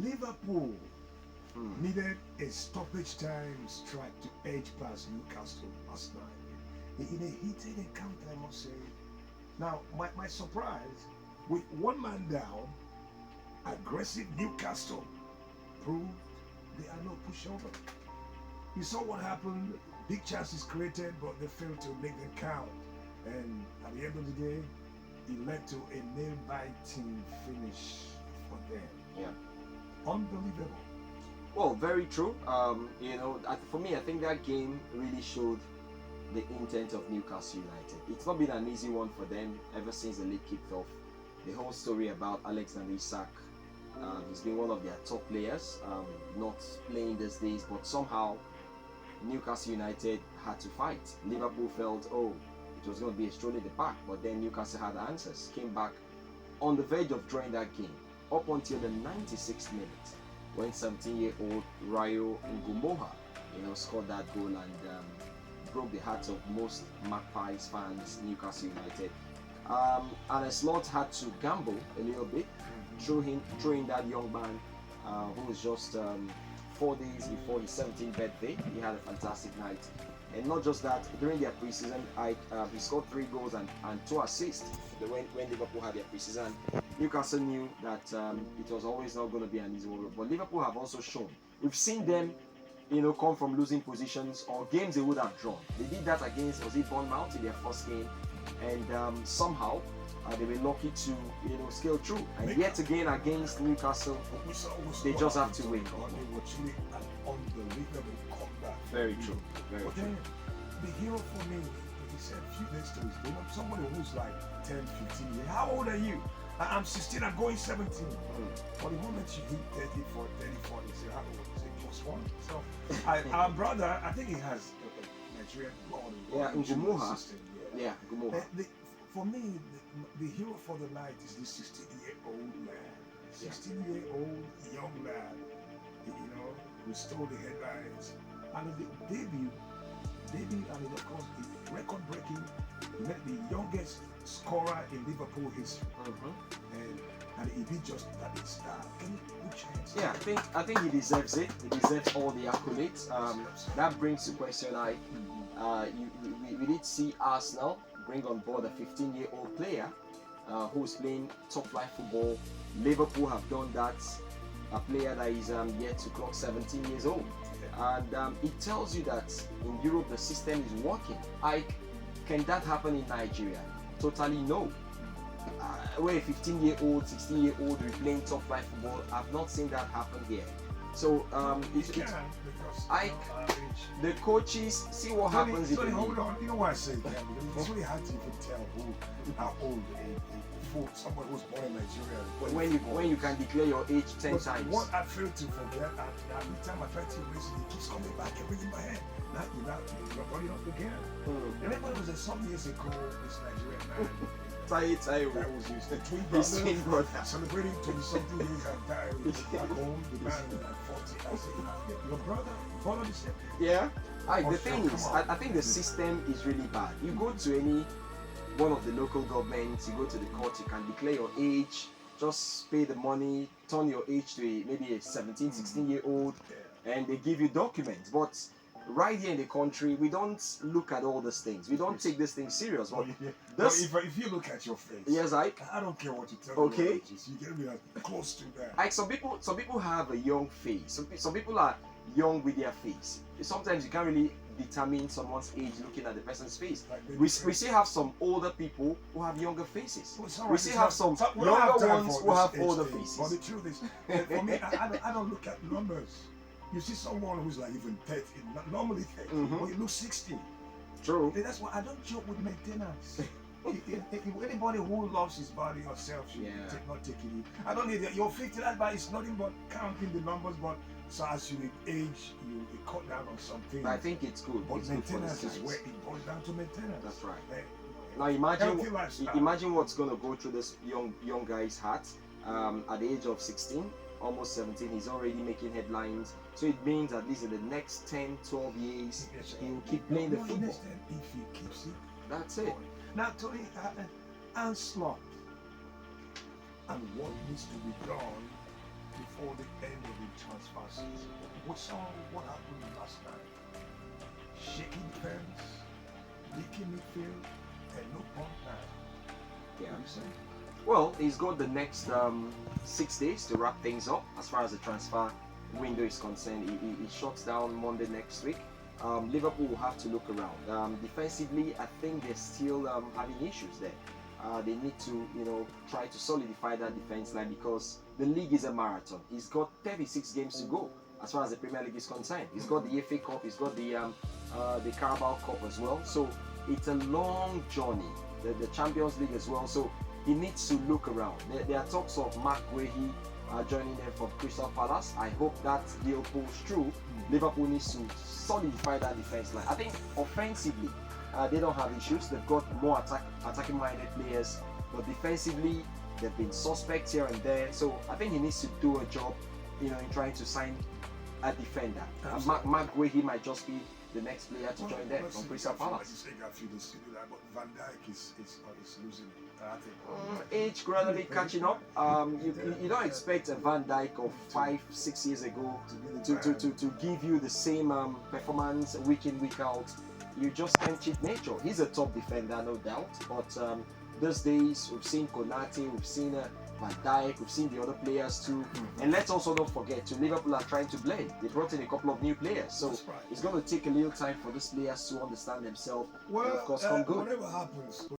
Liverpool needed a stoppage time strike to edge past Newcastle last night in a heated encounter, I must say. Now, my surprise, with one man down, aggressive Newcastle proved they are no pushover. You saw what happened, big chances created, but they failed to make them count. And at the end of the day, it led to a nail-biting finish for them. Yeah. Unbelievable. Well, very true. For me, I think that game really showed the intent of Newcastle United. It's not been an easy one for them ever since the league kicked off. The whole story about Alexander Isak, he's been one of their top players, not playing these days, but somehow Newcastle United had to fight. Liverpool felt, it was going to be a stroll in the park, but then Newcastle had the answers, came back on the verge of drawing that game up until the 96th minute when 17-year-old Rayo Ngumoha scored that goal and broke the hearts of most Magpies fans, Newcastle United. And a slot had to gamble a little bit, throwing that young man who was just 4 days before his 17th birthday. He had a fantastic night. And not just that, during their preseason, he scored 3 goals and 2 assists. When Liverpool had their preseason, Newcastle knew that it was always not going to be an easy one. But Liverpool have also shown. We've seen them, come from losing positions or games they would have drawn. They did that against, Bournemouth in their first game, and somehow they were lucky to, scale through. And yet again against Newcastle, they just have to win. It was really an unbelievable comeback. Very true. Very but true. then, the hero for me, he said a few days to his game, somebody who's like 10, 15 years. How old are you? I'm 16, I'm going 17. But the moment you hit 34, 34, they say, how old? They say, plus 1. So, our brother, I think he has Nigerian blood. Yeah, Ngumoha. Yeah, Ngumoha. For me, the hero for the night is this 16-year-old man. 16-year-old young man, who stole the headlines. And the debut, and of course, the record-breaking, the youngest scorer in Liverpool history. And he did just that. Can you put your hands? Yeah, I think he deserves it. He deserves all the accolades. That brings the question. We did see Arsenal bring on board a 15-year-old player who's playing top-flight football. Liverpool have done that. A player that is yet to clock 17 years old. And it tells you that in Europe the system is working. Can that happen in Nigeria? Totally no. Where a 15-year-old, 16-year-old will playing top-flight football, I've not seen that happen here. So the coaches see what happens. Hold on, you know why I say that? Because it's really hard to even tell how old someone who's born in Nigeria. When you can declare your age 10 times. What I fail to forget, every time I try to erase it, it keeps coming back every in my head. Now you're running up again. Remember, it was some years ago, this Nigerian man. That was his twin brother. Celebrating 20-something years and died back home. The man was like 40. I said, your brother, follow the same. Yeah. The thing is, I think the system is really bad. You go to any one of the local governments, you go to the court, you can declare your age, just pay the money, turn your age to maybe a 17, 16-year-old, and they give you documents. But right here in the country, we don't look at all these things. We don't take this thing serious. But if you look at your face, yes, I don't care what you tell me. Okay, you get me close to that. Some people have a young face. Some people are young with their face. Sometimes you can't really determine someone's age looking at the person's face. We still have some older people who have younger faces. We still have some younger ones who have older faces. But the truth is, for me, I don't look at numbers. You see someone who's like even 30, normally 30, but you look 60. True. That's why I don't joke with maintenance. Anybody who loves his body or self should not taking it. I don't need that. You're 50, that body is nothing but counting the numbers, but so as you age, you cut down on something. I think it's good. But it's maintenance good is where it boils down to maintenance. That's right. Now imagine what's going to go through this young guy's heart. At the age of 16, almost 17, he's already making headlines. So it means at least in the next 10, 12 years, he will keep playing the football. If he keeps it. That's it. Now, Tony, onslaught and what needs to be done before the end of the transfer season. We saw what happened last night. Shaking defense, leaking midfield, and no point now. Yeah. What do you say? Well, he's got the next 6 days to wrap things up as far as the transfer window is concerned. He shuts down Monday next week. Liverpool will have to look around. Defensively, I think they're still having issues there. They need to, try to solidify that defense line because the league is a marathon. He's got 36 games to go as far as the Premier League is concerned. He's got the FA Cup, he's got the Carabao Cup as well. So it's a long journey. The Champions League as well. So he needs to look around. There are talks of Mark Guehi joining them from Crystal Palace. I hope that deal pulls through. Liverpool needs to solidify that defense line. I think offensively, they don't have issues. They've got more attacking-minded players, but defensively, they've been suspects here and there. So I think he needs to do a job, in trying to sign a defender. Mark Guehi might just be the next player to join them from Crystal Palace. But Van Dijk is losing. I think. Age gradually catching up. You don't expect a Van Dijk of 5-6 years ago to give you the same performance week in, week out. You just can't cheat nature. He's a top defender, no doubt. But these days, we've seen Konate, we've seen Van Dijk, we've seen the other players too. And let's also not forget, Liverpool are trying to blend. They brought in a couple of new players. So it's going to take a little time for these players to understand themselves and, of course, come good. Whatever happens.